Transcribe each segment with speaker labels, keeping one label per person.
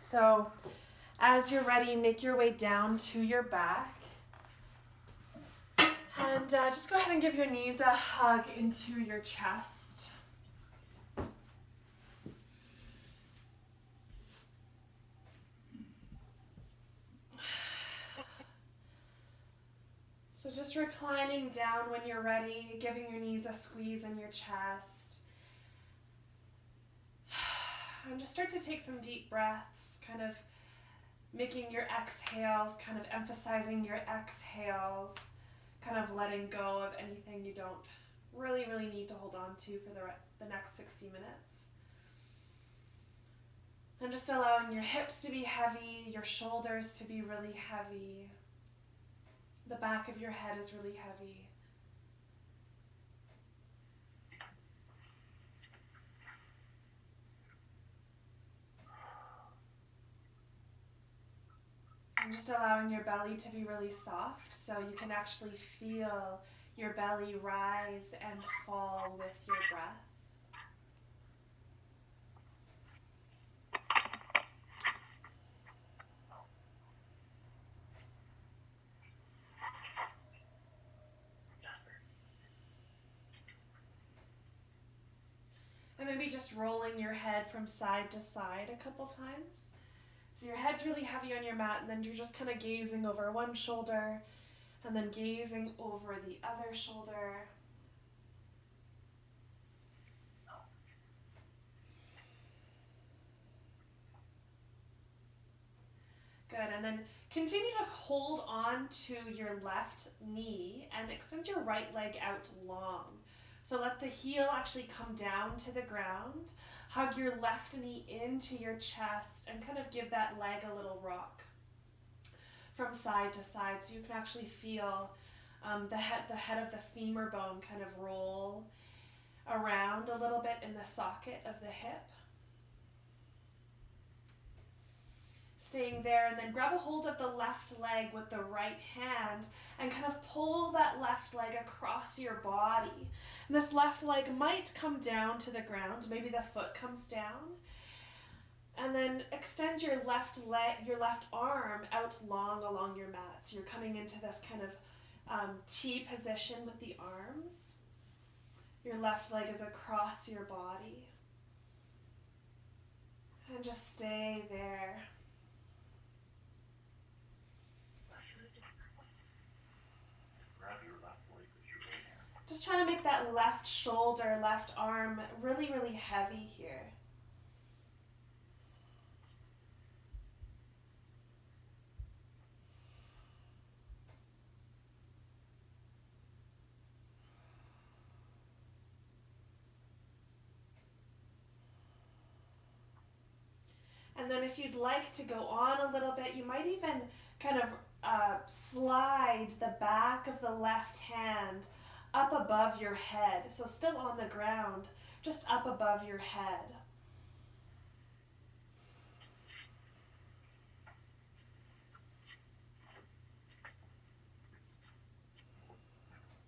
Speaker 1: So as you're ready, make your way down to your back. And just go ahead and give your knees a hug into your chest. So just reclining down when you're ready, giving your knees a squeeze in your chest. And just start to take some deep breaths, kind of making your exhales, kind of emphasizing your exhales, kind of letting go of anything you don't really need to hold on to for the next 60 minutes. And just allowing your hips to be heavy, your shoulders to be really heavy. The back of your head is really heavy. And just allowing your belly to be really soft so you can actually feel your belly rise and fall with your breath. And maybe just rolling your head from side to side a couple times. So your head's really heavy on your mat, and then you're just kind of gazing over one shoulder and then gazing over the other shoulder. Good, and then continue to hold on to your left knee and extend your right leg out long. So let the heel actually come down to the ground. Hug your left knee into your chest and kind of give that leg a little rock from side to side, so you can actually feel the head of the femur bone kind of roll around a little bit in the socket of the hip. Staying there, and then grab a hold of the left leg with the right hand and kind of pull that left leg across your body. And this left leg might come down to the ground, maybe the foot comes down. And then extend your left arm out long along your mat. So you're coming into this kind of T position with the arms. Your left leg is across your body. And just stay there. Just trying to make that left shoulder, left arm really heavy here. And then if you'd like to go on a little bit, you might even kind of slide the back of the left hand up above your head. So still on the ground, just up above your head.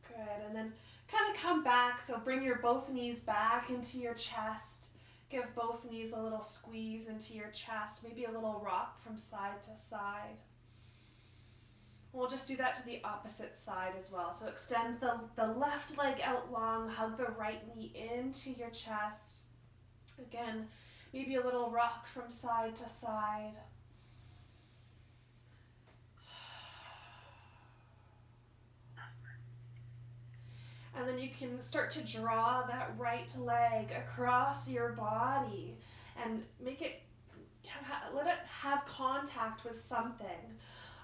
Speaker 1: Good, and then kind of come back, so bring your both knees back into your chest. Give both knees a little squeeze into your chest, maybe a little rock from side to side. We'll just do that to the opposite side as well. So extend the left leg out long, hug the right knee into your chest. Again, maybe a little rock from side to side. And then you can start to draw that right leg across your body and make it, let it have contact with something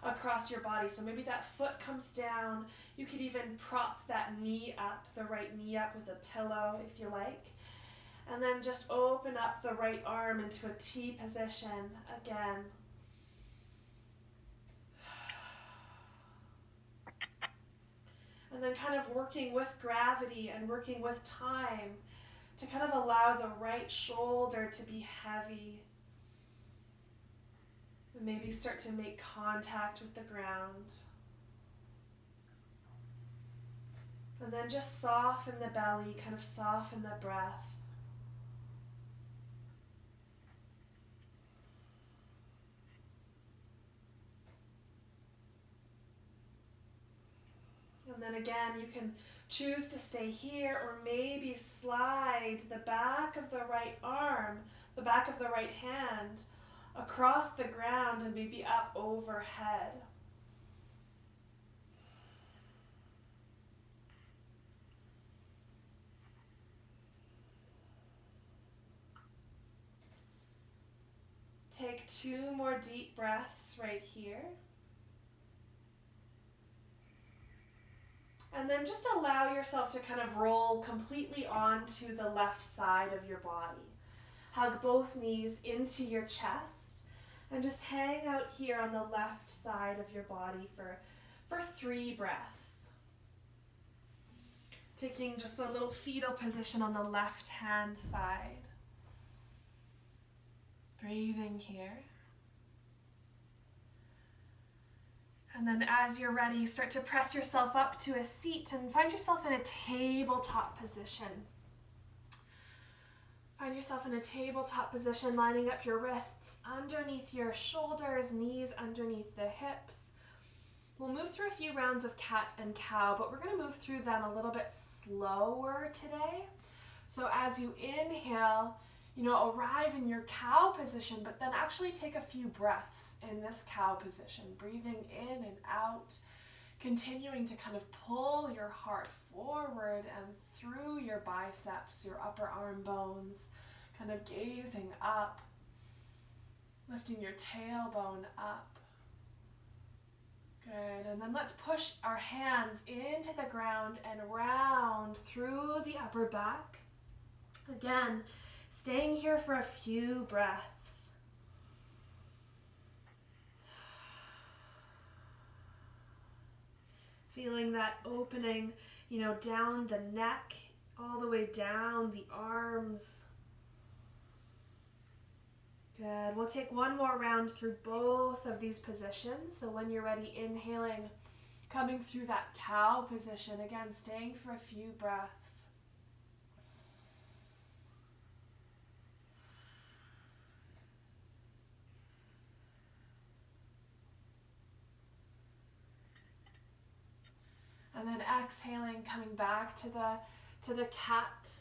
Speaker 1: across your body. So maybe that foot comes down. You could even prop that knee up, the right knee up with a pillow if you like. And then just open up the right arm into a T position again. And then kind of working with gravity and working with time to kind of allow the right shoulder to be heavy. And maybe start to make contact with the ground. And then just soften the belly, kind of soften the breath. And then again, you can choose to stay here or maybe slide the back of the right arm, the back of the right hand across the ground and maybe up overhead. Take 2 more deep breaths right here. And then just allow yourself to kind of roll completely onto the left side of your body. Hug both knees into your chest and just hang out here on the left side of your body for 3 breaths. Taking just a little fetal position on the left hand side. Breathing here. And then as you're ready, start to press yourself up to a seat and find yourself in a tabletop position. Find yourself in a tabletop position, lining up your wrists underneath your shoulders, knees underneath the hips. We'll move through a few rounds of cat and cow, but we're going to move through them a little bit slower today. So as you inhale, arrive in your cow position, but then actually take a few breaths in this cow position, breathing in and out, continuing to kind of pull your heart forward and through your biceps, your upper arm bones, kind of gazing up, lifting your tailbone up. Good, and then let's push our hands into the ground and round through the upper back. Again, staying here for a few breaths. Feeling that opening, down the neck, all the way down the arms. Good. We'll take 1 more round through both of these positions. So when you're ready, inhaling, coming through that cow position. Again, staying for a few breaths. And then exhaling, coming back to the cat,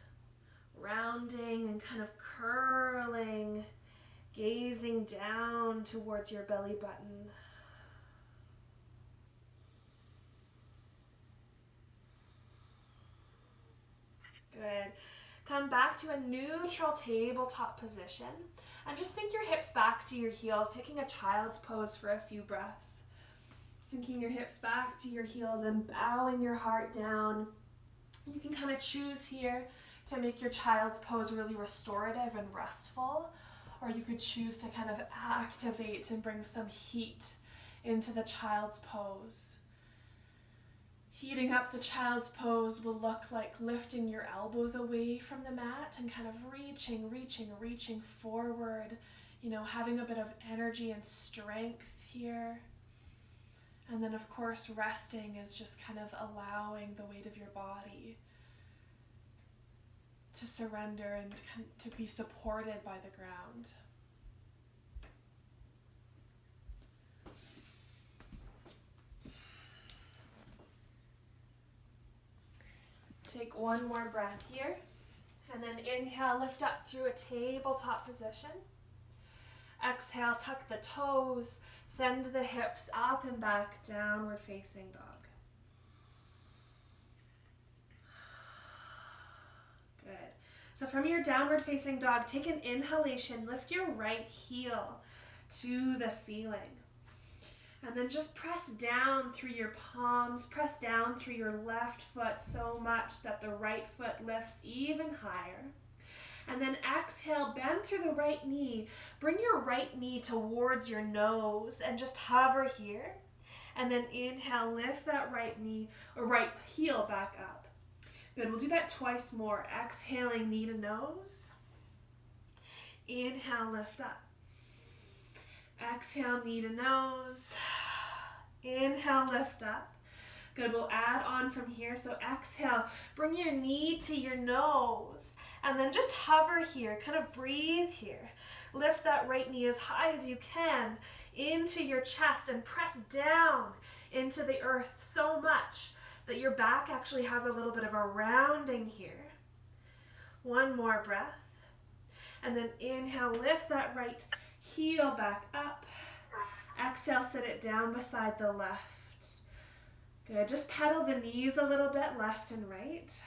Speaker 1: rounding and kind of curling, gazing down towards your belly button. Good. Come back to a neutral tabletop position and just sink your hips back to your heels, taking a child's pose for a few breaths. Sinking your hips back to your heels and bowing your heart down. You can kind of choose here to make your child's pose really restorative and restful, or you could choose to kind of activate and bring some heat into the child's pose. Heating up the child's pose will look like lifting your elbows away from the mat and kind of reaching forward, having a bit of energy and strength here. And then, of course, resting is just kind of allowing the weight of your body to surrender and to be supported by the ground. Take 1 more breath here. And then inhale, lift up through a tabletop position. Exhale, tuck the toes, send the hips up and back, downward facing dog. Good. So from your downward facing dog, take an inhalation, lift your right heel to the ceiling. And then just press down through your palms, press down through your left foot so much that the right foot lifts even higher. And then exhale, bend through the right knee. Bring your right knee towards your nose and just hover here. And then inhale, lift that right knee or right heel back up. Good, we'll do that twice more. Exhaling, knee to nose. Inhale, lift up. Exhale, knee to nose. Inhale, lift up. Good, we'll add on from here. So exhale, bring your knee to your nose. And then just hover here, kind of breathe here. Lift that right knee as high as you can into your chest and press down into the earth so much that your back actually has a little bit of a rounding here. One more breath. And then inhale, lift that right heel back up. Exhale, sit it down beside the left. Good, just pedal the knees a little bit, left and right.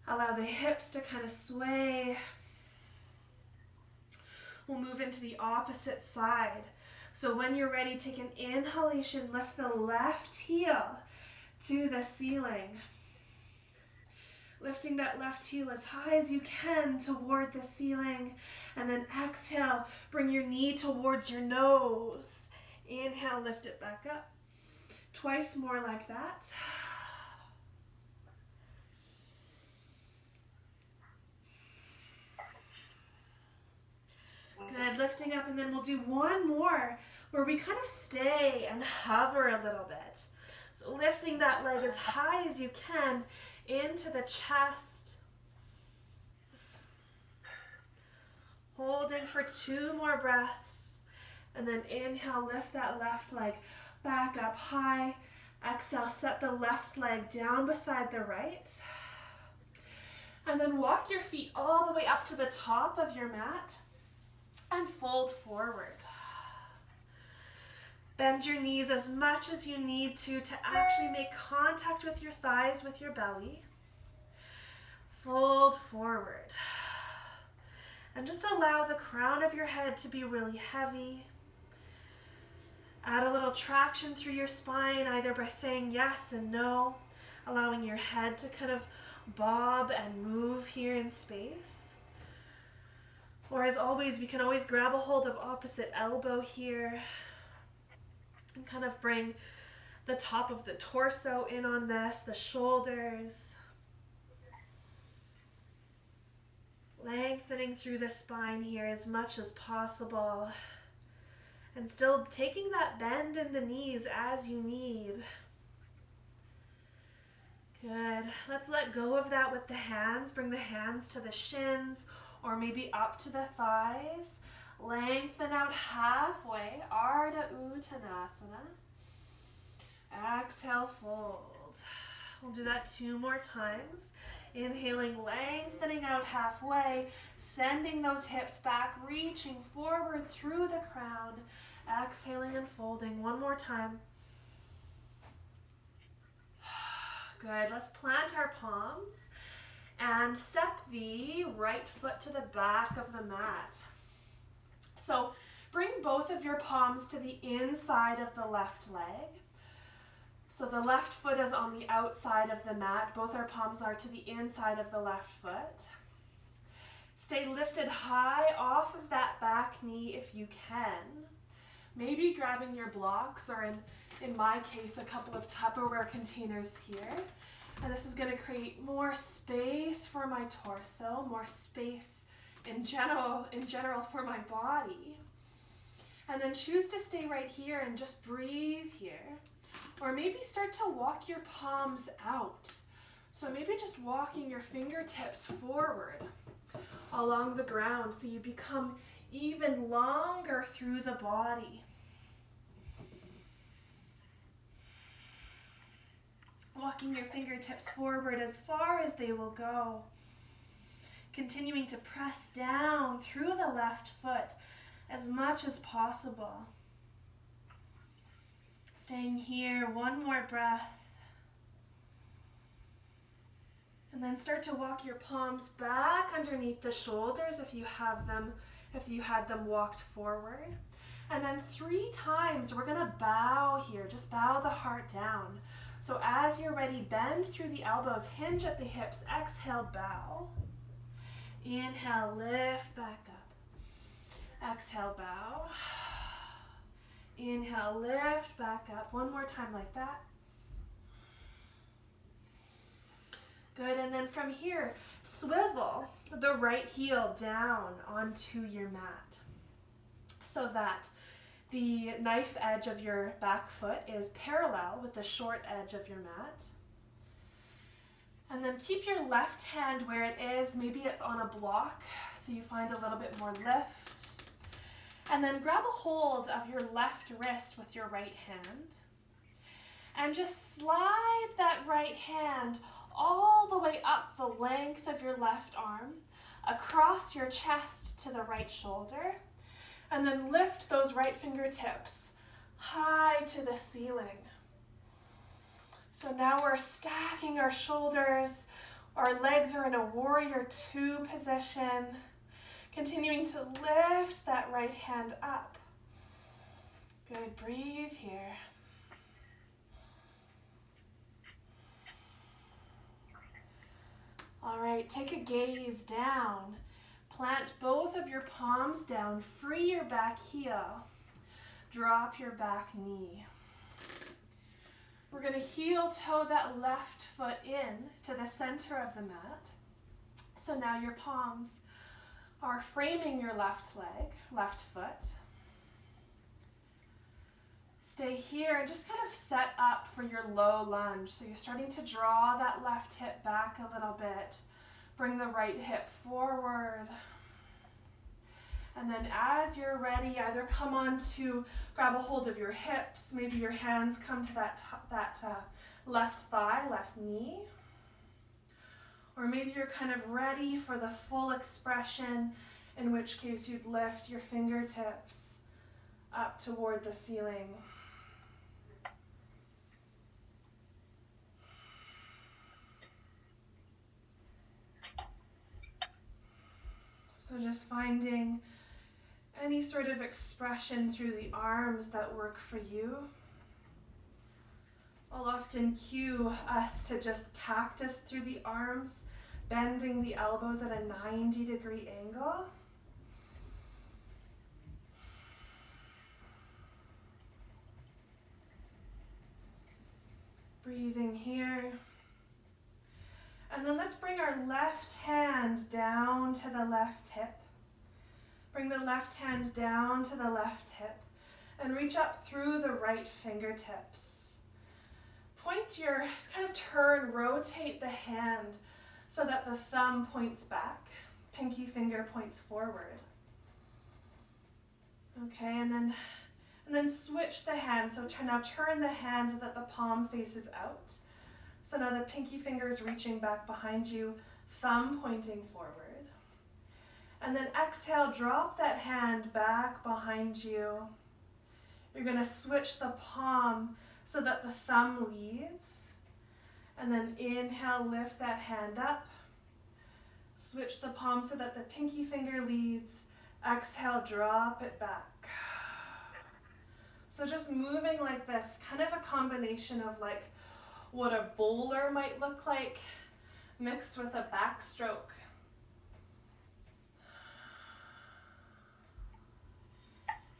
Speaker 1: Allow the hips to kind of sway. We'll move into the opposite side. So when you're ready, take an inhalation, lift the left heel to the ceiling. Lifting that left heel as high as you can toward the ceiling. And then exhale, bring your knee towards your nose. Inhale, lift it back up. Twice more like that. Good, lifting up, and then we'll do one more where we kind of stay and hover a little bit. So lifting that leg as high as you can into the chest. Holding for 2 more breaths. And then inhale, lift that left leg back up high. Exhale, set the left leg down beside the right. And then walk your feet all the way up to the top of your mat and fold forward. Bend your knees as much as you need to actually make contact with your thighs, with your belly. Fold forward. And just allow the crown of your head to be really heavy. Add a little traction through your spine, either by saying yes and no, allowing your head to kind of bob and move here in space. Or as always, we can always grab a hold of opposite elbow here and kind of bring the top of the torso in on this, the shoulders. Lengthening through the spine here as much as possible. And still taking that bend in the knees as you need. Good. Let's let go of that with the hands. Bring the hands to the shins or maybe up to the thighs. Lengthen out halfway. Ardha Uttanasana. Exhale, fold. We'll do that 2 more times. Inhaling, lengthening out halfway, sending those hips back, reaching forward through the crown. Exhaling and folding 1 more time. Good, let's plant our palms and step the right foot to the back of the mat. So bring both of your palms to the inside of the left leg. So the left foot is on the outside of the mat. Both our palms are to the inside of the left foot. Stay lifted high off of that back knee if you can. Maybe grabbing your blocks, or in my case, a couple of Tupperware containers here. And this is going to create more space for my torso, more space in general for my body. And then choose to stay right here and just breathe here. Or maybe start to walk your palms out. So maybe just walking your fingertips forward along the ground so you become even longer through the body. Walking your fingertips forward as far as they will go. Continuing to press down through the left foot as much as possible. Staying here, 1 more breath. And then start to walk your palms back underneath the shoulders if you had them walked forward. And then 3 times we're gonna bow here, just bow the heart down. So as you're ready, bend through the elbows, hinge at the hips, exhale, bow. Inhale, lift back up. Exhale, bow. Inhale, lift back up. 1 more time like that. Good, and then from here, swivel the right heel down onto your mat so that the knife edge of your back foot is parallel with the short edge of your mat. And then keep your left hand where it is. Maybe it's on a block, so you find a little bit more lift. And then grab a hold of your left wrist with your right hand. And just slide that right hand all the way up the length of your left arm, across your chest to the right shoulder, and then lift those right fingertips high to the ceiling. So now we're stacking our shoulders. Our legs are in a warrior two position. Continuing to lift that right hand up. Good, breathe here. All right, take a gaze down. Plant both of your palms down. Free your back heel. Drop your back knee. We're going to heel toe that left foot in to the center of the mat. So now your palms are framing your left leg, left foot. Stay here and just kind of set up for your low lunge. So you're starting to draw that left hip back a little bit. Bring the right hip forward. And then as you're ready, either come on to grab a hold of your hips. Maybe your hands come to that left thigh, left knee. Or maybe you're kind of ready for the full expression, in which case you'd lift your fingertips up toward the ceiling. So just finding any sort of expression through the arms that work for you. I'll often cue us to just cactus through the arms, bending the elbows at a 90-degree angle. Breathing here. And then let's bring our left hand down to the left hip. Bring the left hand down to the left hip and reach up through the right fingertips. Point your, kind of turn, rotate the hand so that the thumb points back, pinky finger points forward. Okay, and then switch the hand. So now turn the hand so that the palm faces out. So now the pinky finger is reaching back behind you, thumb pointing forward. And then exhale, drop that hand back behind you. You're going to switch the palm so that the thumb leads. And then inhale, lift that hand up. Switch the palm so that the pinky finger leads. Exhale, drop it back. So just moving like this, kind of a combination of like what a bowler might look like mixed with a backstroke.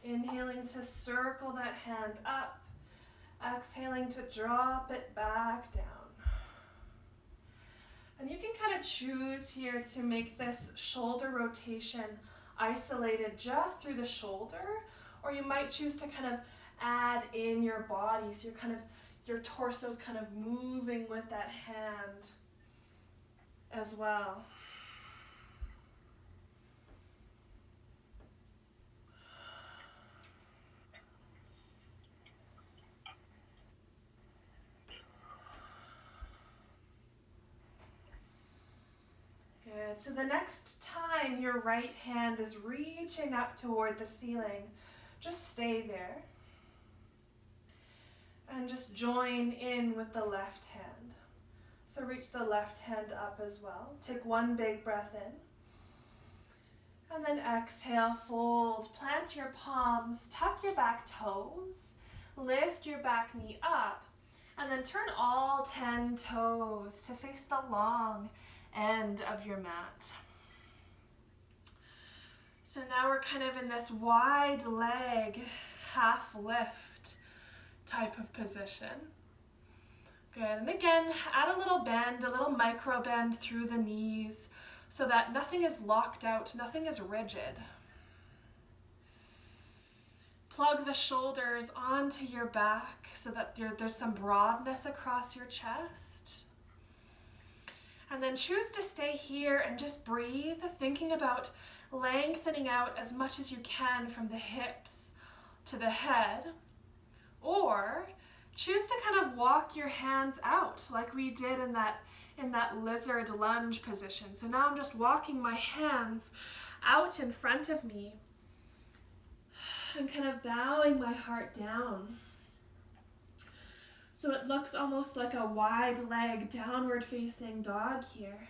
Speaker 1: Inhaling to circle that hand up, exhaling to drop it back down. And you can kind of choose here to make this shoulder rotation isolated just through the shoulder, or you might choose to kind of add in your body, so your torso's kind of moving with that hand as well. Good. So the next time your right hand is reaching up toward the ceiling, just stay there. And just join in with the left hand. So reach the left hand up as well. Take one big breath in. And then exhale, fold, plant your palms, tuck your back toes, lift your back knee up, and then turn all 10 toes to face the long end of your mat. So now we're kind of in this wide leg, half lift type of position. Good, and again, add a little bend, a little micro bend through the knees so that nothing is locked out, nothing is rigid. Plug the shoulders onto your back so that there's some broadness across your chest. And then choose to stay here and just breathe, thinking about lengthening out as much as you can from the hips to the head. Or choose to kind of walk your hands out like we did in that lizard lunge position. So now I'm just walking my hands out in front of me and kind of bowing my heart down. So it looks almost like a wide leg downward facing dog here.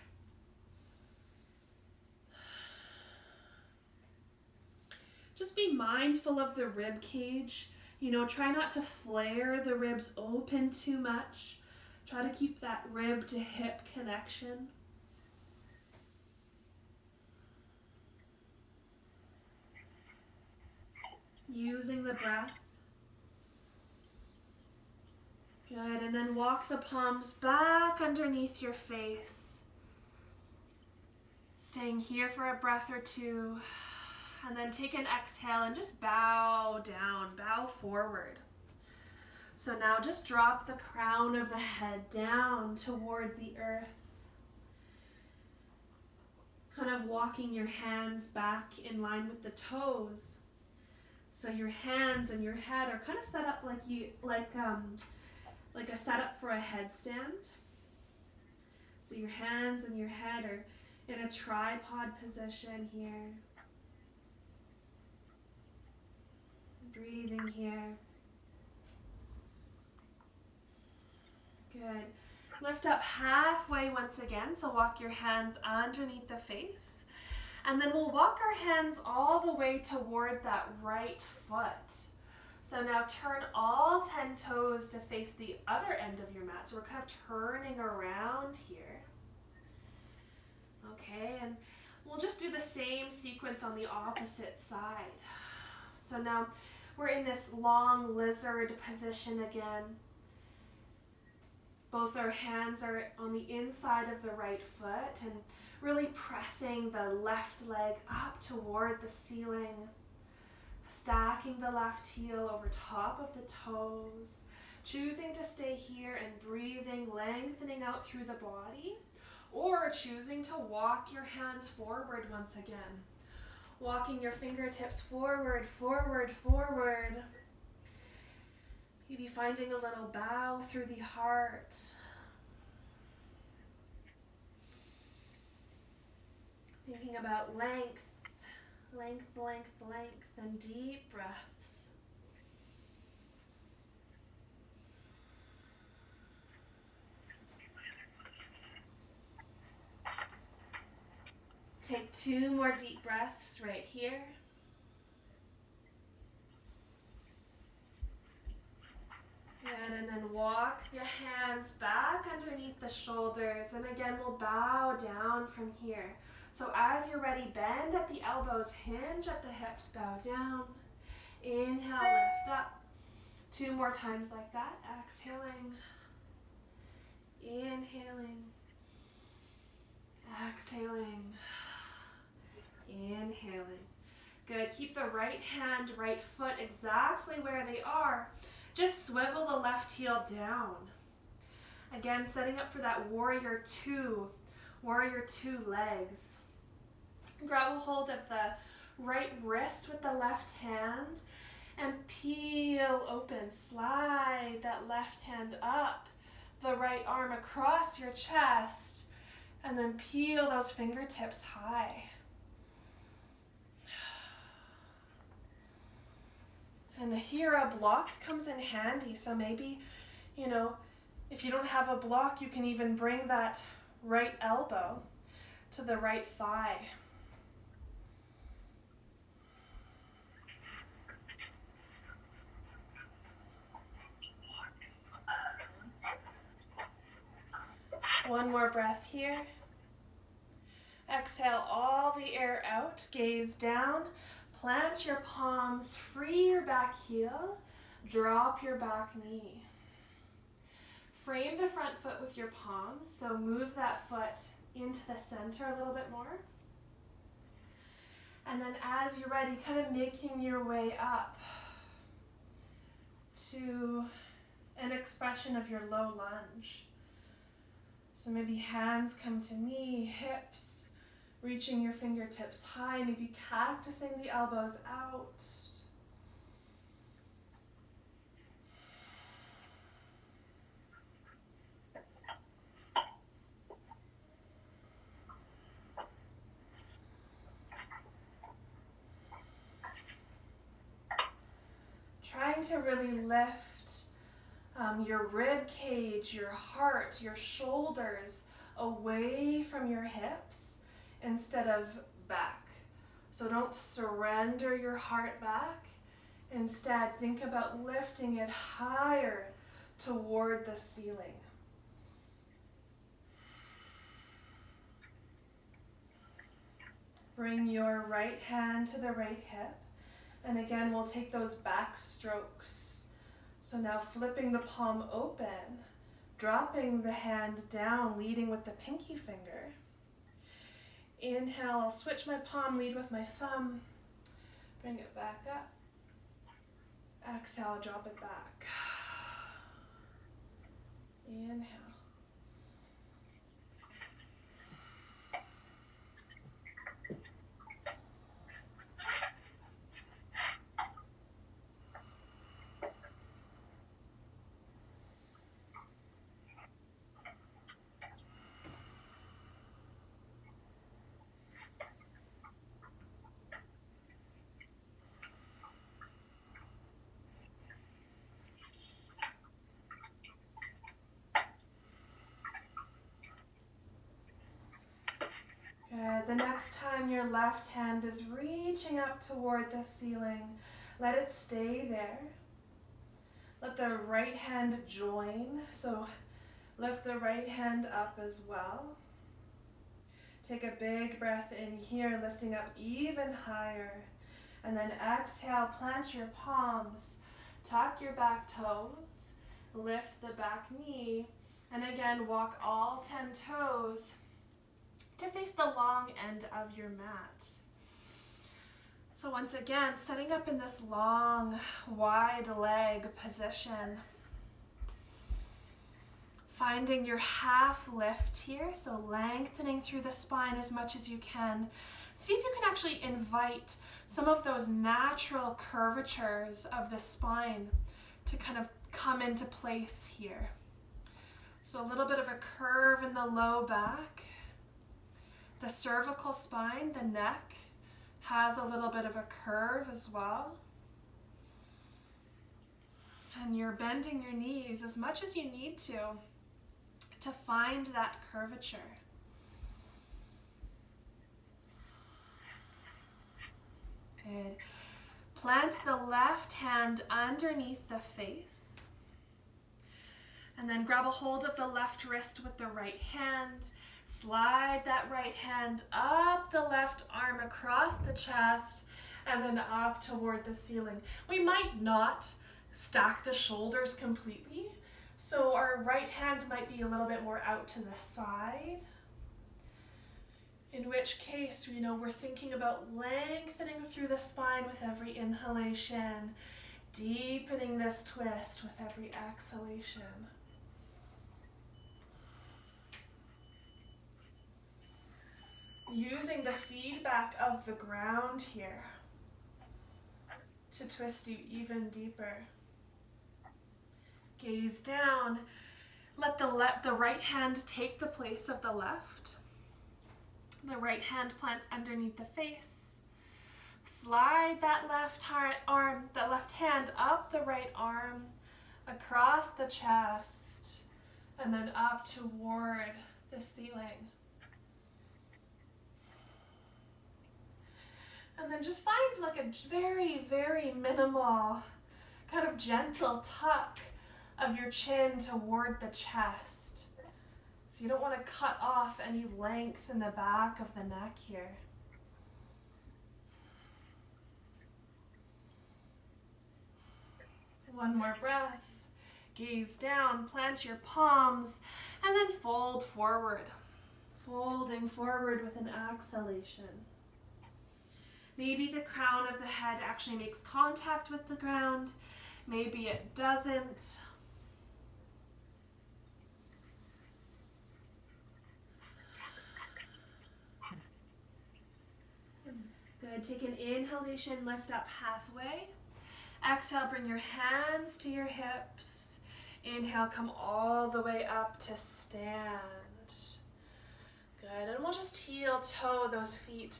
Speaker 1: Just be mindful of the rib cage. You know, try not to flare the ribs open too much. Try to keep that rib to hip connection. Using the breath. Good, and then walk the palms back underneath your face. Staying here for a breath or two. And then take an exhale and just bow down, bow forward. So now just drop the crown of the head down toward the earth. Kind of walking your hands back in line with the toes. So your hands and your head are kind of set up like a setup for a headstand. So your hands and your head are in a tripod position here. Breathing here. Good. Lift up halfway once again, so walk your hands underneath the face. And then we'll walk our hands all the way toward that right foot. So now turn all 10 toes to face the other end of your mat. So we're kind of turning around here. Okay, and we'll just do the same sequence on the opposite side. So now we're in this long lizard position again. Both our hands are on the inside of the right foot and really pressing the left leg up toward the ceiling. Stacking the left heel over top of the toes. Choosing to stay here and breathing, lengthening out through the body. Or choosing to walk your hands forward once again. Walking your fingertips forward, forward, forward. Maybe finding a little bow through the heart. Thinking about length, length, length, length, and deep breaths. Take 2 more deep breaths right here. Good, and then walk your hands back underneath the shoulders. And again, we'll bow down from here. So as you're ready, bend at the elbows, hinge at the hips, bow down. Inhale, lift up. 2 more times like that. Exhaling. Inhaling. Exhaling. Inhaling. Good. Keep the right hand, right foot exactly where they are. Just swivel the left heel down. Again, setting up for that warrior two legs. Grab a hold of the right wrist with the left hand and peel open. Slide that left hand up, the right arm across your chest, and then peel those fingertips high. And here a block comes in handy, so maybe, if you don't have a block, you can even bring that right elbow to the right thigh. One more breath here. Exhale all the air out, gaze down. Plant your palms, free your back heel, drop your back knee. Frame the front foot with your palms, so move that foot into the center a little bit more. And then as you're ready, kind of making your way up to an expression of your low lunge. So maybe hands come to knee, hips, reaching your fingertips high, maybe cactusing the elbows out. trying to really lift your rib cage, your heart, your shoulders away from your hips instead of back. So don't surrender your heart back. Instead, think about lifting it higher toward the ceiling. Bring your right hand to the right hip. And again, we'll take those back strokes. So now flipping the palm open, dropping the hand down, leading with the pinky finger. Inhale, I'll switch my palm, lead with my thumb. Bring it back up. Exhale, drop it back. Inhale. Good. The next time your left hand is reaching up toward the ceiling, let it stay there. Let the right hand join. So lift the right hand up as well. Take a big breath in here, lifting up even higher. And then exhale, plant your palms, tuck your back toes, lift the back knee, and again, walk all 10 toes to face the long end of your mat. So once again, setting up in this long, wide leg position. Finding your half lift here, so lengthening through the spine as much as you can. See if you can actually invite some of those natural curvatures of the spine to kind of come into place here. So a little bit of a curve in the low back. The cervical spine, the neck, has a little bit of a curve as well. And you're bending your knees as much as you need to find that curvature. Good. Plant the left hand underneath the face. And then grab a hold of the left wrist with the right hand. Slide that right hand up the left arm across the chest and then up toward the ceiling. We might not stack the shoulders completely, so our right hand might be a little bit more out to the side. In which case, we're thinking about lengthening through the spine with every inhalation, deepening this twist with every exhalation. Using the feedback of the ground here to twist you even deeper. Gaze down. Let the right hand take the place of the left. The right hand plants underneath the face. Slide that left hand up the right arm, across the chest, and then up toward the ceiling. And then just find like a very, very minimal, kind of gentle tuck of your chin toward the chest. So you don't want to cut off any length in the back of the neck here. One more breath. Gaze down, plant your palms, and then fold forward. Folding forward with an exhalation. Maybe the crown of the head actually makes contact with the ground. Maybe it doesn't. Good. Take an inhalation, lift up halfway. Exhale, bring your hands to your hips. Inhale, come all the way up to stand. Good. And we'll just heel toe those feet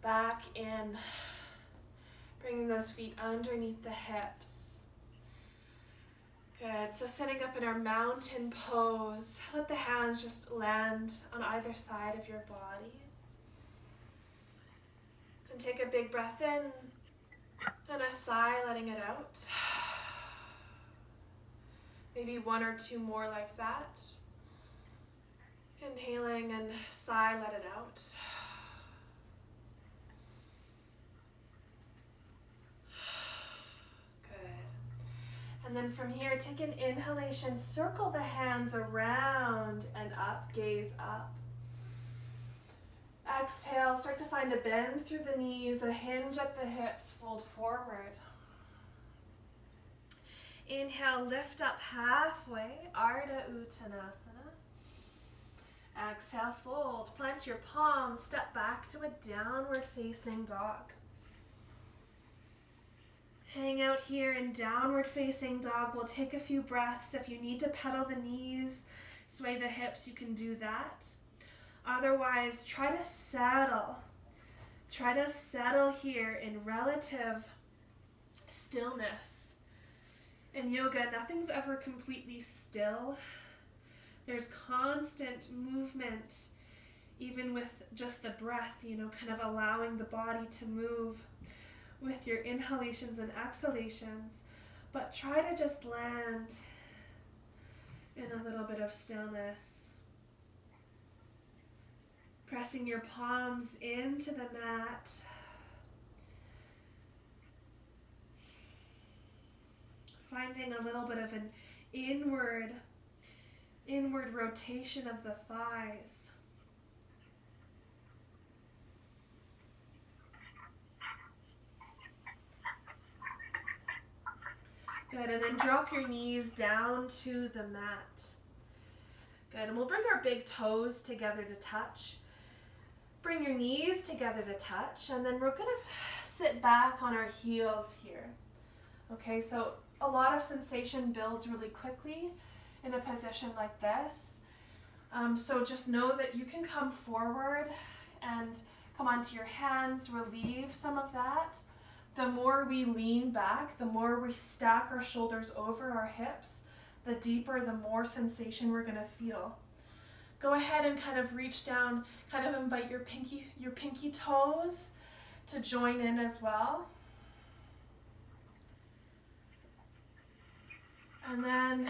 Speaker 1: back in, bringing those feet underneath the hips. Good, so sitting up in our mountain pose, let the hands just land on either side of your body. And take a big breath in and a sigh, letting it out. Maybe one or two more like that. Inhaling and sigh, let it out. And then from here, take an inhalation, circle the hands around and up, gaze up. Exhale, start to find a bend through the knees, a hinge at the hips, fold forward. Inhale, lift up halfway, Ardha Uttanasana. Exhale, fold, plant your palms, step back to a downward facing dog. Hang out here in downward facing dog. We'll take a few breaths. If you need to pedal the knees, sway the hips, you can do that. Otherwise, try to settle. Try to settle here in relative stillness. In yoga, nothing's ever completely still. There's constant movement, even with just the breath, kind of allowing the body to move with your inhalations and exhalations, but try to just land in a little bit of stillness. Pressing your palms into the mat. Finding a little bit of an inward rotation of the thighs. Good, and then drop your knees down to the mat. Good, and we'll bring our big toes together to touch. Bring your knees together to touch, and then we're gonna sit back on our heels here. Okay, so a lot of sensation builds really quickly in a position like this. So just know that you can come forward and come onto your hands, relieve some of that. The more we lean back, the more we stack our shoulders over our hips, the deeper, the more sensation we're gonna feel. Go ahead and kind of reach down, kind of invite your pinky toes to join in as well. And then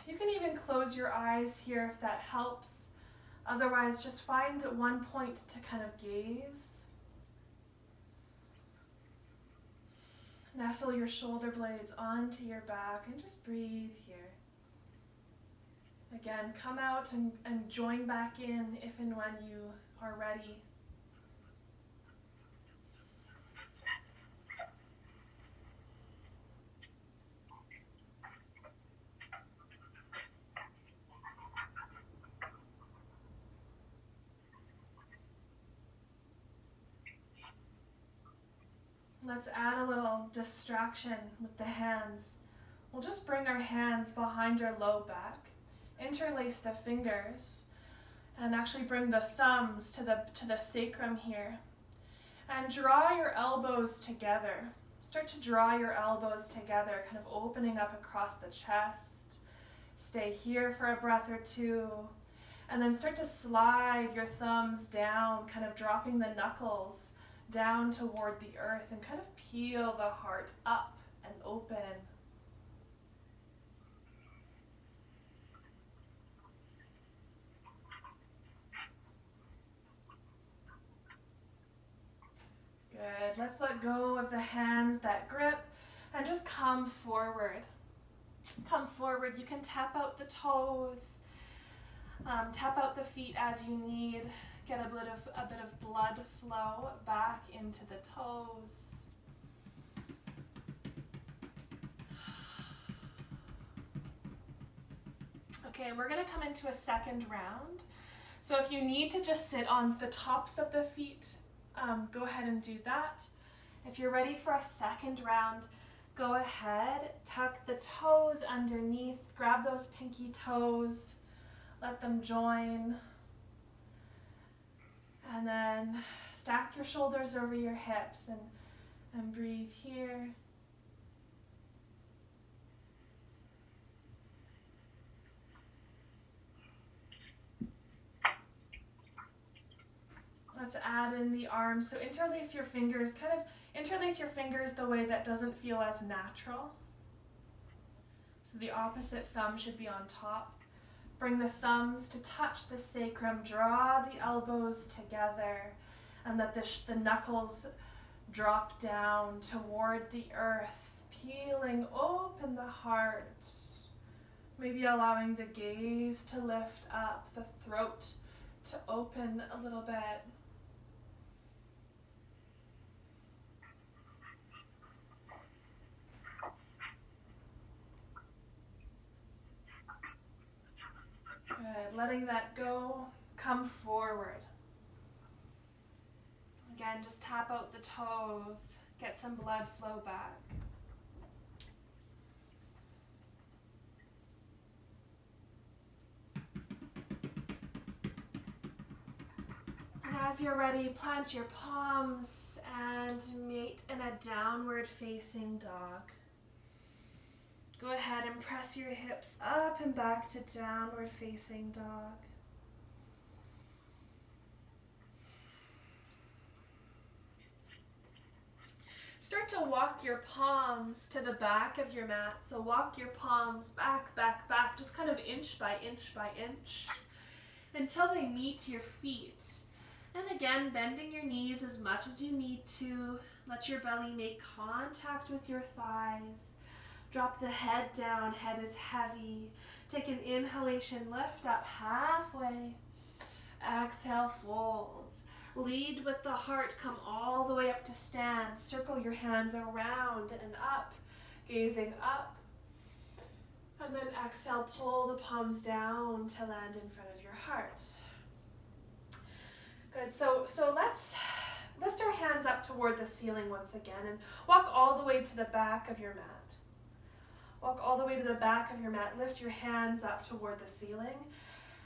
Speaker 1: you can even close your eyes here if that helps. Otherwise, just find one point to kind of gaze. Nestle your shoulder blades onto your back and just breathe here. Again, come out and join back in if and when you are ready. Let's add a little distraction with the hands. We'll just bring our hands behind your low back, interlace the fingers, and actually bring the thumbs to the sacrum here. And draw your elbows together. Start to draw your elbows together, kind of opening up across the chest. Stay here for a breath or two. And then start to slide your thumbs down, kind of dropping the knuckles down toward the earth, and kind of peel the heart up and open. Good. Let's let go of the hands that grip and just come forward. Come forward. You can tap out the toes, tap out the feet as you need. Get a bit of blood flow back into the toes. Okay, we're going to come into a second round. So if you need to just sit on the tops of the feet, go ahead and do that. If you're ready for a second round, go ahead, tuck the toes underneath, grab those pinky toes, let them join. And then stack your shoulders over your hips and breathe here. add in the arms. So interlace your fingers, kind of interlace your fingers the way that doesn't feel as natural. So the opposite thumb should be on top. Bring the thumbs to touch the sacrum. Draw the elbows together and let the knuckles drop down toward the earth, peeling open the heart. Maybe allowing the gaze to lift up, the throat to open a little bit. Good. Letting that go, come forward. Again, just tap out the toes, get some blood flow back. And as you're ready, plant your palms and meet in a downward facing dog. Go ahead and press your hips up and back to downward facing dog. Start to walk your palms to the back of your mat. So walk your palms back, back, back, just kind of inch by inch by inch until they meet your feet. And again, bending your knees as much as you need to. Let your belly make contact with your thighs. Drop the head down, head is heavy. Take an inhalation, lift up halfway. Exhale, fold. Lead with the heart, come all the way up to stand. Circle your hands around and up, gazing up. And then exhale, pull the palms down to land in front of your heart. Good, so let's lift our hands up toward the ceiling once again and walk all the way to the back of your mat. Walk all the way to the back of your mat, lift your hands up toward the ceiling,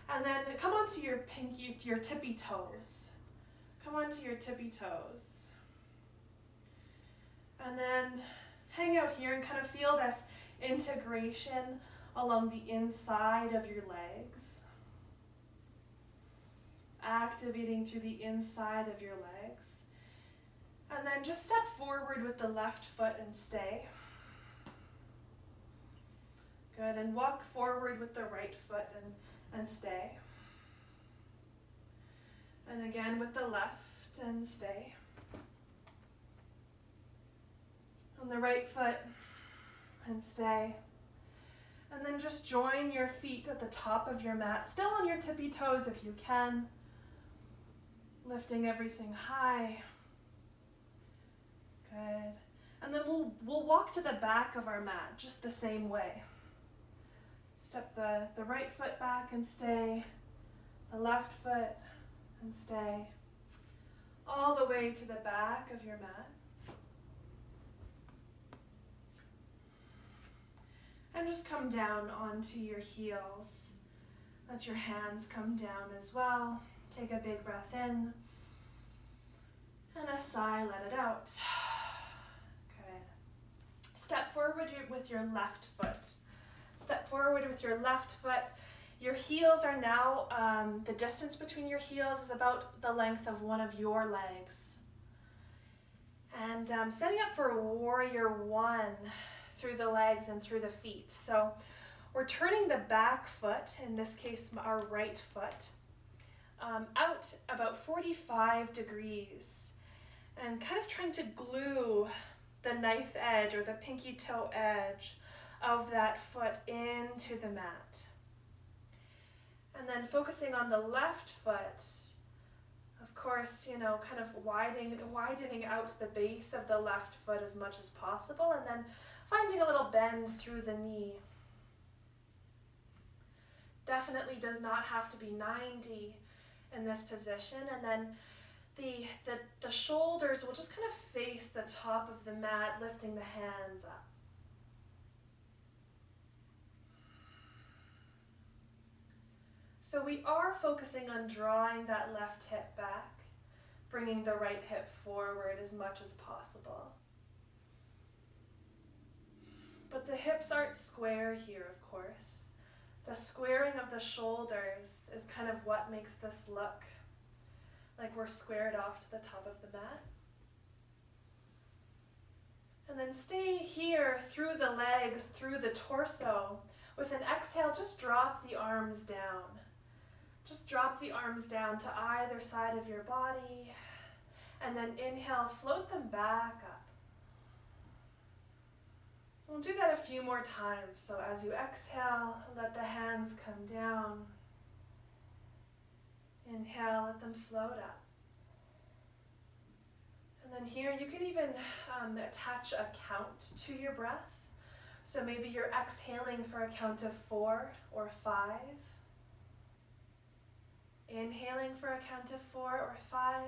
Speaker 1: and then come onto your tippy toes. Come onto your tippy toes. And then hang out here and kind of feel this integration along the inside of your legs. Activating through the inside of your legs. And then just step forward with the left foot and stay. Good, and walk forward with the right foot and stay. And again with the left and stay. On the right foot and stay. And then just join your feet at the top of your mat, still on your tippy toes if you can. Lifting everything high. Good. And then we'll walk to the back of our mat just the same way. Step the right foot back and stay, the left foot and stay, all the way to the back of your mat. And just come down onto your heels. Let your hands come down as well. Take a big breath in, and a sigh, let it out. Good. Step forward with your left foot. Step forward with your left foot. Your heels are now, the distance between your heels is about the length of one of your legs. And setting up for warrior one through the legs and through the feet. So we're turning the back foot, in this case our right foot, out about 45 degrees and kind of trying to glue the knife edge or the pinky toe edge of that foot into the mat. And then focusing on the left foot, of course, kind of widening out the base of the left foot as much as possible, and then finding a little bend through the knee. Definitely does not have to be 90 in this position, and then the shoulders will just kind of face the top of the mat, lifting the hands up. So we are focusing on drawing that left hip back, bringing the right hip forward as much as possible. But the hips aren't square here, of course. The squaring of the shoulders is kind of what makes this look like we're squared off to the top of the mat. And then stay here through the legs, through the torso. With an exhale, just drop the arms down. Just drop the arms down to either side of your body. And then inhale, float them back up. We'll do that a few more times. So as you exhale, let the hands come down. Inhale, let them float up. And then here you can even attach a count to your breath. So maybe you're exhaling for a count of 4 or 5. Inhaling for a count of 4 or 5.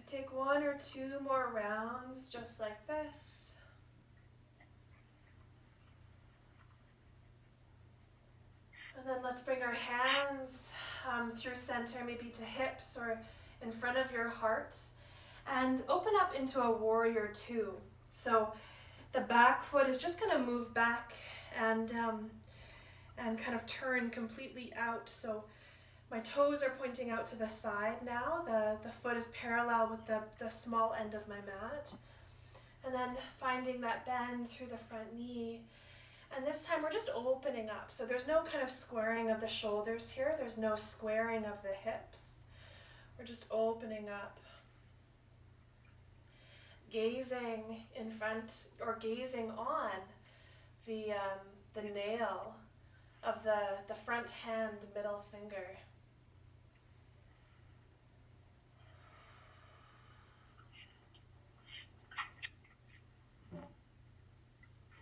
Speaker 1: Take 1 or 2 more rounds just like this. And then let's bring our hands through center, maybe to hips or in front of your heart. And open up into a warrior 2. So the back foot is just going to move back and kind of turn completely out. So my toes are pointing out to the side now. The foot is parallel with the small end of my mat. And then finding that bend through the front knee. And this time we're just opening up. So there's no kind of squaring of the shoulders here. There's no squaring of the hips. We're just opening up. Gazing in front or gazing on the nail of the front hand middle finger.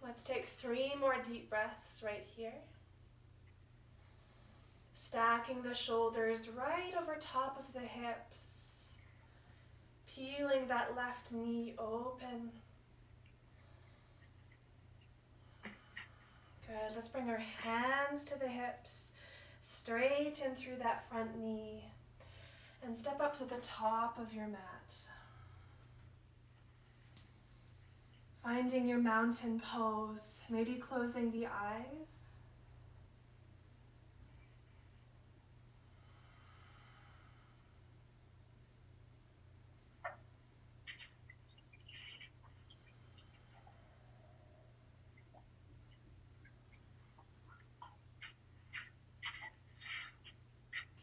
Speaker 1: Let's take 3 more deep breaths right here. Stacking the shoulders right over top of the hips. Peeling that left knee open. Good. Let's bring our hands to the hips. Straighten through that front knee. And step up to the top of your mat. Finding your mountain pose, maybe closing the eyes.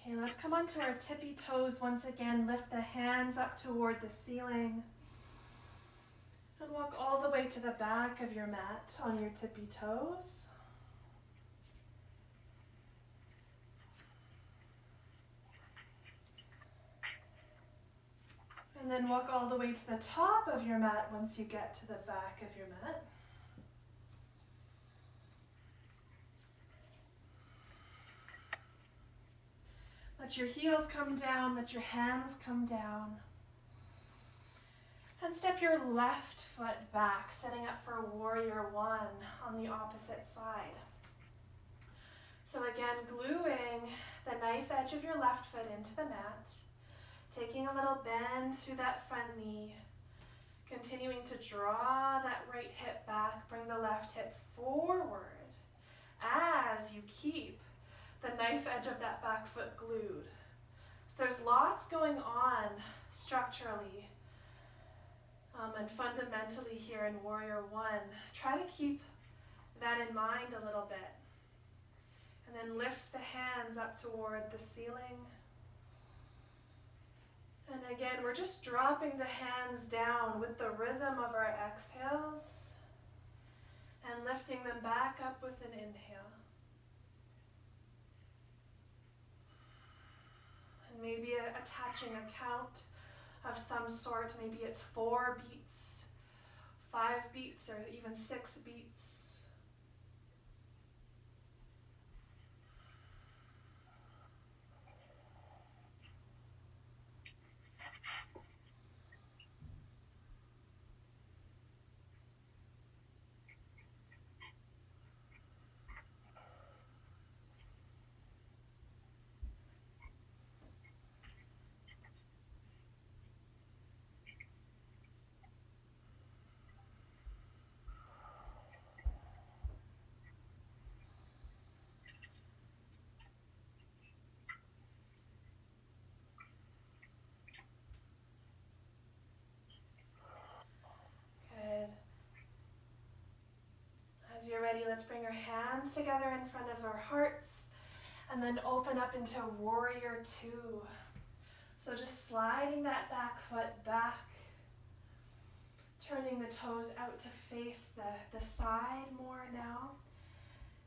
Speaker 1: Okay, let's come onto our tippy toes once again. Lift the hands up toward the ceiling. And walk all the way to the back of your mat on your tippy toes. And then walk all the way to the top of your mat once you get to the back of your mat. Let your heels come down, let your hands come down. And step your left foot back, setting up for warrior 1 on the opposite side. So again, gluing the knife edge of your left foot into the mat, taking a little bend through that front knee, continuing to draw that right hip back, bring the left hip forward as you keep the knife edge of that back foot glued. So there's lots going on structurally and fundamentally here in Warrior 1. Try to keep that in mind a little bit. And then lift the hands up toward the ceiling. And again, we're just dropping the hands down with the rhythm of our exhales and lifting them back up with an inhale. maybe attaching a count of some sort. Maybe it's 4 beats, 5 beats, or even 6 beats. Good. As you're ready, let's bring our hands together in front of our hearts and then open up into Warrior Two. So just sliding that back foot back, turning the toes out to face the side more now,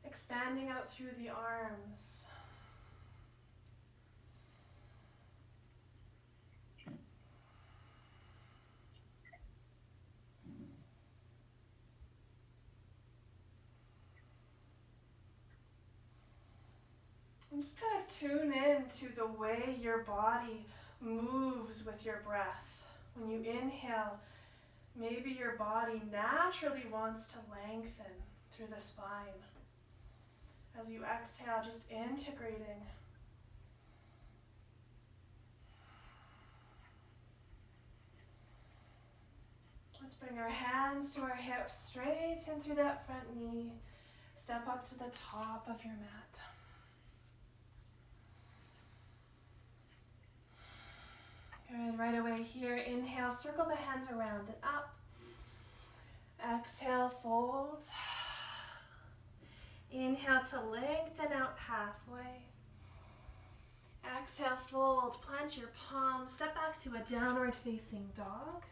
Speaker 1: expanding out through the arms. And just kind of tune in to the way your body moves with your breath. When you inhale, maybe your body naturally wants to lengthen through the spine. As you exhale, just integrating. Let's bring our hands to our hips, straighten through that front knee. Step up to the top of your mat. Good, right away here, inhale, circle the hands around and up. Exhale, fold. Inhale to lengthen out halfway. Exhale, fold, plant your palms, step back to a downward facing dog.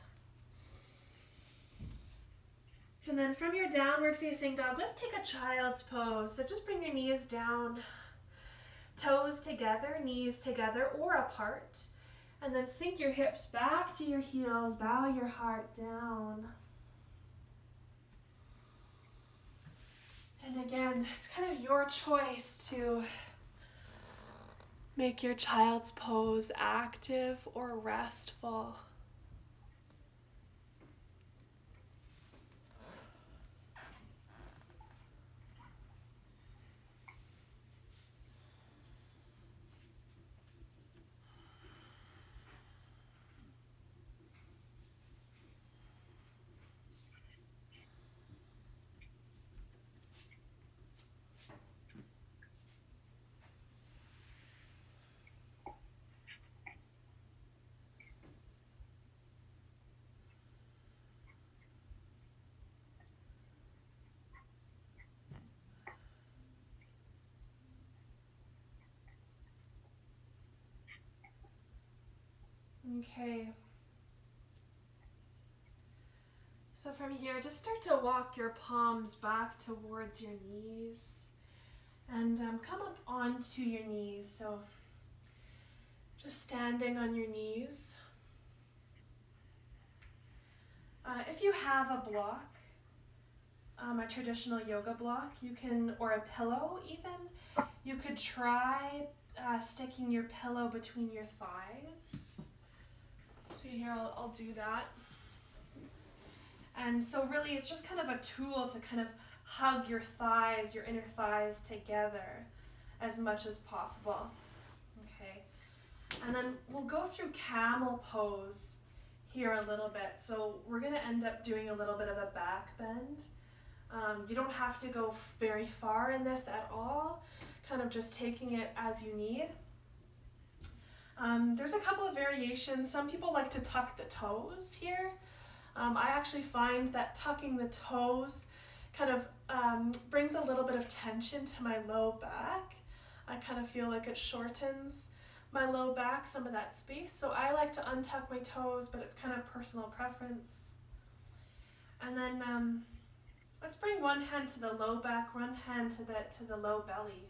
Speaker 1: And then from your downward facing dog, let's take a child's pose. So just bring your knees down, toes together, knees together or apart. And then sink your hips back to your heels, bow your heart down. And again, it's kind of your choice to make your child's pose active or restful. Okay. So from here, just start to walk your palms back towards your knees and come up onto your knees. So just standing on your knees. If you have a block, a traditional yoga block, you can, or a pillow even, you could try sticking your pillow between your thighs. So here I'll do that. And so really it's just kind of a tool to kind of hug your thighs, your inner thighs together as much as possible. Okay. And then we'll go through camel pose here a little bit. So we're going to end up doing a little bit of a back bend. You don't have to go very far in this at all, kind of just taking it as you need. There's a couple of variations. Some people like to tuck the toes here. I actually find that tucking the toes kind of brings a little bit of tension to my low back. I kind of feel like it shortens my low back, some of that space. So I like to untuck my toes, but it's kind of personal preference. And then let's bring one hand to the low back, one hand to the low belly.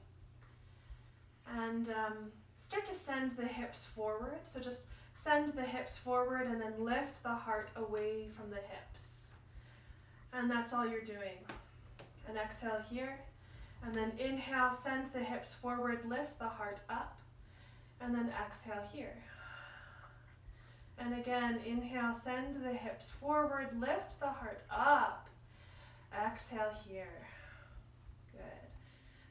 Speaker 1: And start to send the hips forward. So just send the hips forward and then lift the heart away from the hips. And that's all you're doing. And exhale here. And then inhale, send the hips forward, lift the heart up. And then exhale here. And again, inhale, send the hips forward, lift the heart up. Exhale here. Good.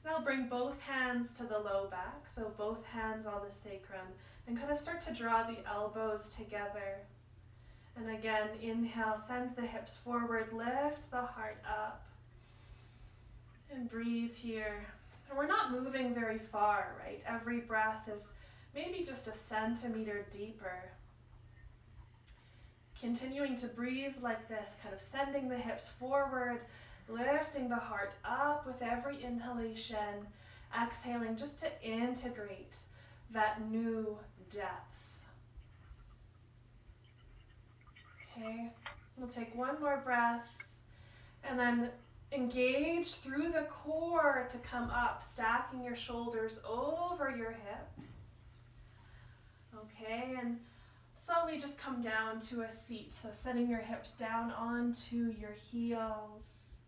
Speaker 1: Now bring both hands to the low back, so both hands on the sacrum, and kind of start to draw the elbows together. And again, inhale, send the hips forward, lift the heart up. And breathe here. And we're not moving very far, right? Every breath is maybe just a centimeter deeper. Continuing to breathe like this, kind of sending the hips forward, lifting the heart up with every inhalation, exhaling just to integrate that new depth. Okay, we'll take one more breath and then engage through the core to come up, stacking your shoulders over your hips. Okay, and slowly just come down to a seat. So setting your hips down onto your heels.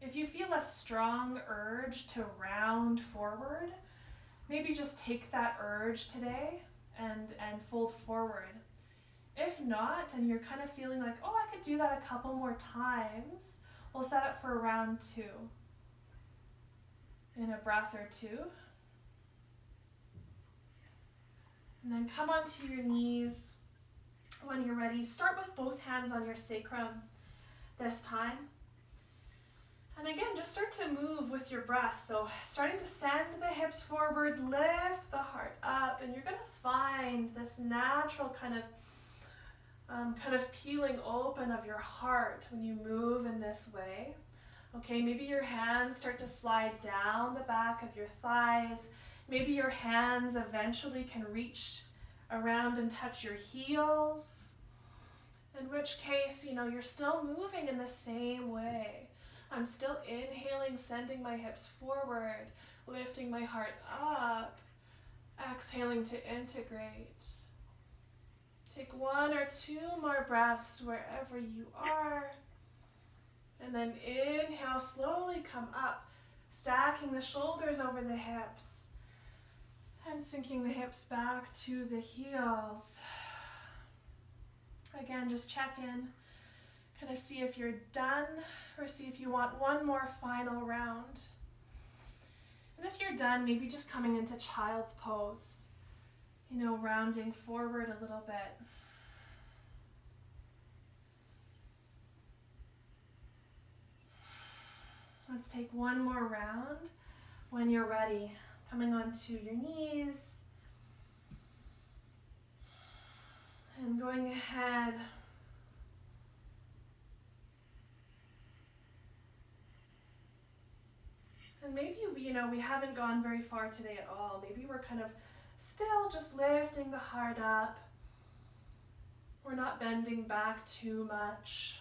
Speaker 1: If you feel a strong urge to round forward, maybe just take that urge today and fold forward. If not, and you're kind of feeling like, oh, I could do that a couple more times, we'll set up for round 2 in a breath or two. And then come onto your knees when you're ready. Start with both hands on your sacrum this time. And again, just start to move with your breath. So starting to send the hips forward, lift the heart up, and you're going to find this natural kind of peeling open of your heart when you move in this way. Okay, maybe your hands start to slide down the back of your thighs. Maybe your hands eventually can reach around and touch your heels. In which case, you're still moving in the same way. I'm still inhaling, sending my hips forward, lifting my heart up, exhaling to integrate. Take 1 or 2 more breaths wherever you are. And then inhale, slowly come up, stacking the shoulders over the hips and sinking the hips back to the heels. Again, just check in, kind of see if you're done or see if you want one more final round. And if you're done, maybe just coming into child's pose, rounding forward a little bit. Let's take one more round. When you're ready, coming onto your knees and going ahead and maybe we haven't gone very far today at all. Maybe we're kind of still just lifting the heart up. We're not bending back too much.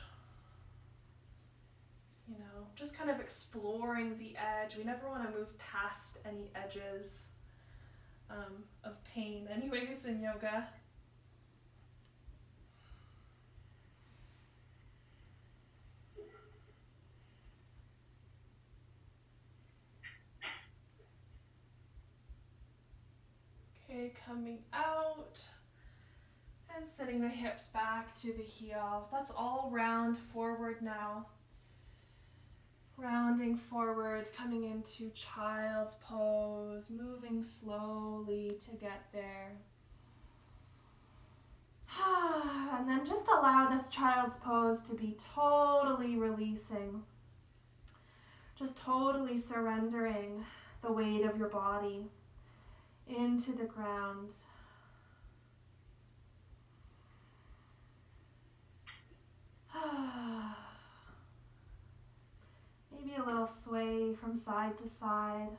Speaker 1: Just kind of exploring the edge. We never want to move past any edges of pain anyways in yoga. Okay, coming out and setting the hips back to the heels. Let's all round forward now. Rounding forward, coming into child's pose, moving slowly to get there. And then just allow this child's pose to be totally releasing. Just totally surrendering the weight of your body into the ground. Maybe a little sway from side to side.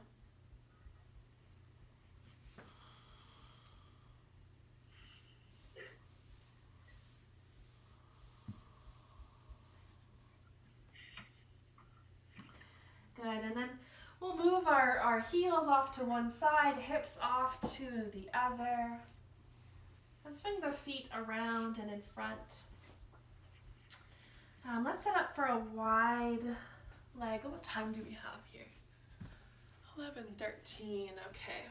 Speaker 1: Good, and then We'll move our heels off to one side, hips off to the other. And swing the feet around and in front. Let's set up for a wide leg. What time do we have here? 11:13, okay.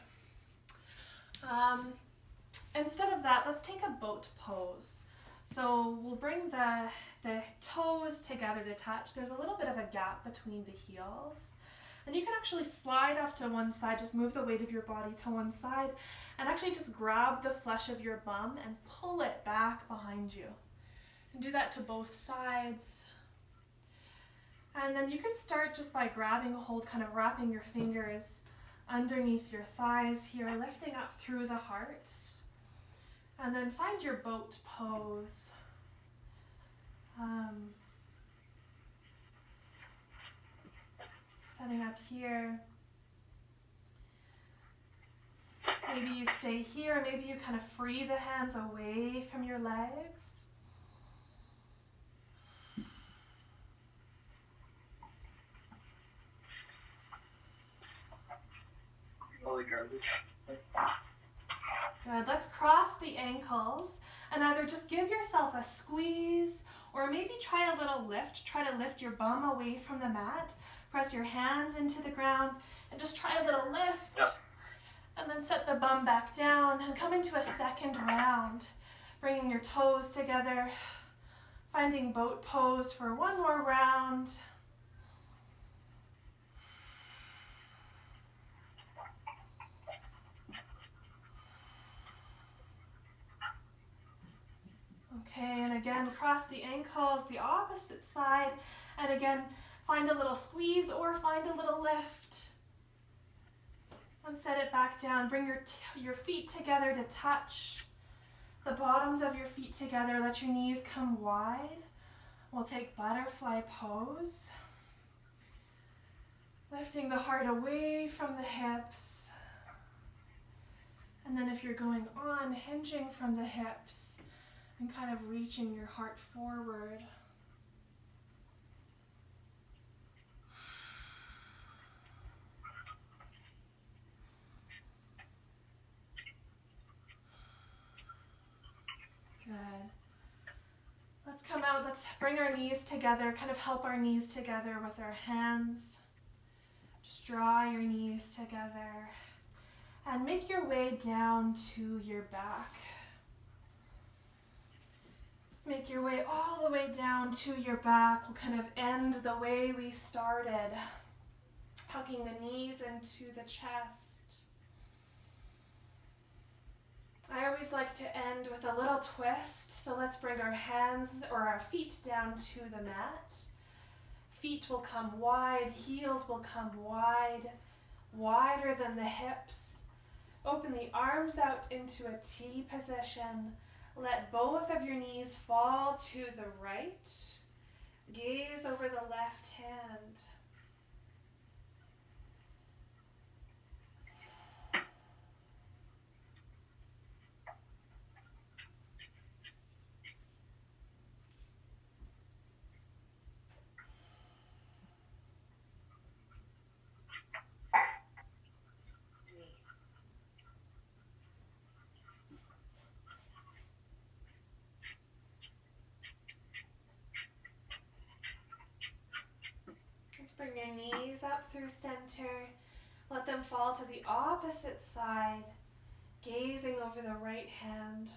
Speaker 1: Instead of that, let's take a boat pose. So we'll bring the toes together to touch. There's a little bit of a gap between the heels. And you can actually slide off to one side, just move the weight of your body to one side, and actually just grab the flesh of your bum and pull it back behind you. And do that to both sides. And then you can start just by grabbing a hold, kind of wrapping your fingers underneath your thighs here, lifting up through the heart. And then find your boat pose. Setting up here. Maybe you stay here, maybe you kind of free the hands away from your legs. Good, let's cross the ankles and either just give yourself a squeeze or maybe try a little lift. Try to lift your bum away from the mat. Press your hands into the ground and just try a little lift. Yep. And then set the bum back down and come into a second round. Bringing your toes together, finding boat pose for one more round. Okay, and again, cross the ankles, the opposite side, and again, find a little squeeze or find a little lift. And set it back down. Bring your feet together to touch. The bottoms of your feet together. Let your knees come wide. We'll take butterfly pose. Lifting the heart away from the hips. And then if you're going on, hinging from the hips and kind of reaching your heart forward. Good. Let's come out, let's bring our knees together, kind of help our knees together with our hands. Just draw your knees together and make your way down to your back. Make your way all the way down to your back. We'll kind of end the way we started, hugging the knees into the chest. I always like to end with a little twist, so let's bring our hands or our feet down to the mat. Feet will come wide, heels will come wide, wider than the hips. Open the arms out into a T position. Let both of your knees fall to the right. Gaze over the left hand. Bring your knees up through center. Let them fall to the opposite side, gazing over the right hand.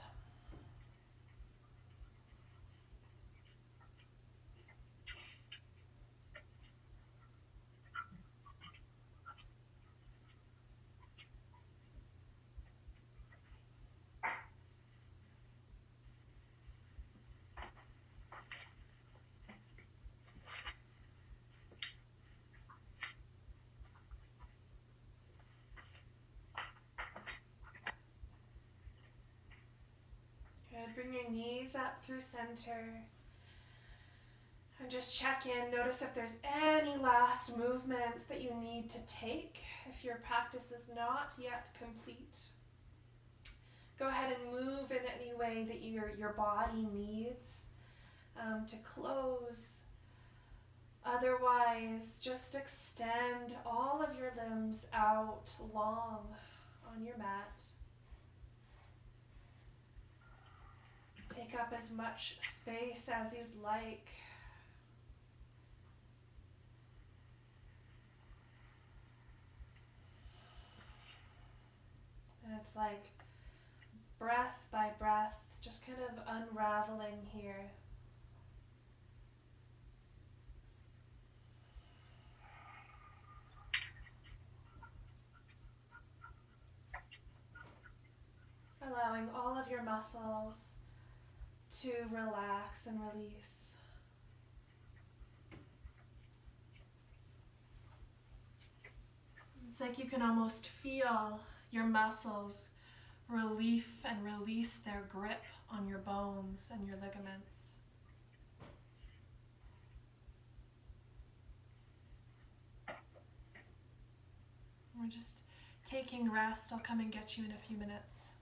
Speaker 1: Good. Bring your knees up through center. And just check in. Notice if there's any last movements that you need to take. If your practice is not yet complete, go ahead and move in any way that your body needs to close Otherwise, just extend all of your limbs out long on your mat. Take up as much space as you'd like. And it's like breath by breath, just kind of unraveling here. Allowing all of your muscles to relax and release. It's like you can almost feel your muscles relief and release their grip on your bones and your ligaments. We're just taking rest. I'll come and get you in a few minutes.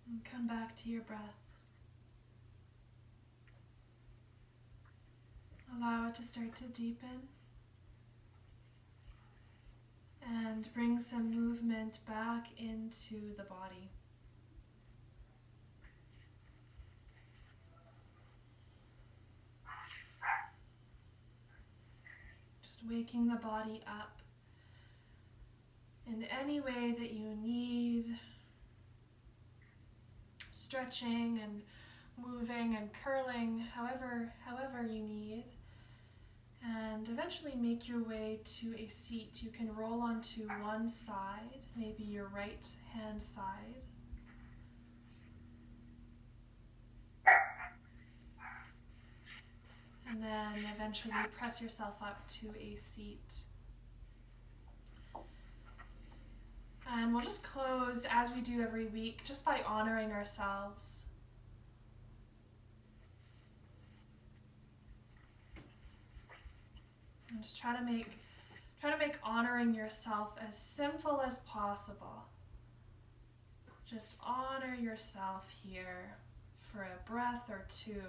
Speaker 1: And come back to your breath. Allow it to start to deepen. And bring some movement back into the body. Just waking the body up in any way that you need. Stretching and moving and curling, however you need. And eventually make your way to a seat. You can roll onto one side, maybe your right hand side. And then eventually press yourself up to a seat. And we'll just close, as we do every week, just by honoring ourselves. And just try to make honoring yourself as simple as possible. Just honor yourself here for a breath or two.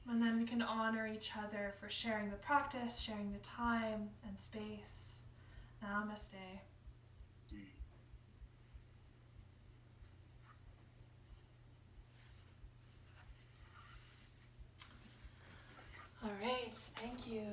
Speaker 1: And then we can honor each other for sharing the practice, sharing the time and space. Namaste. All right, thank you.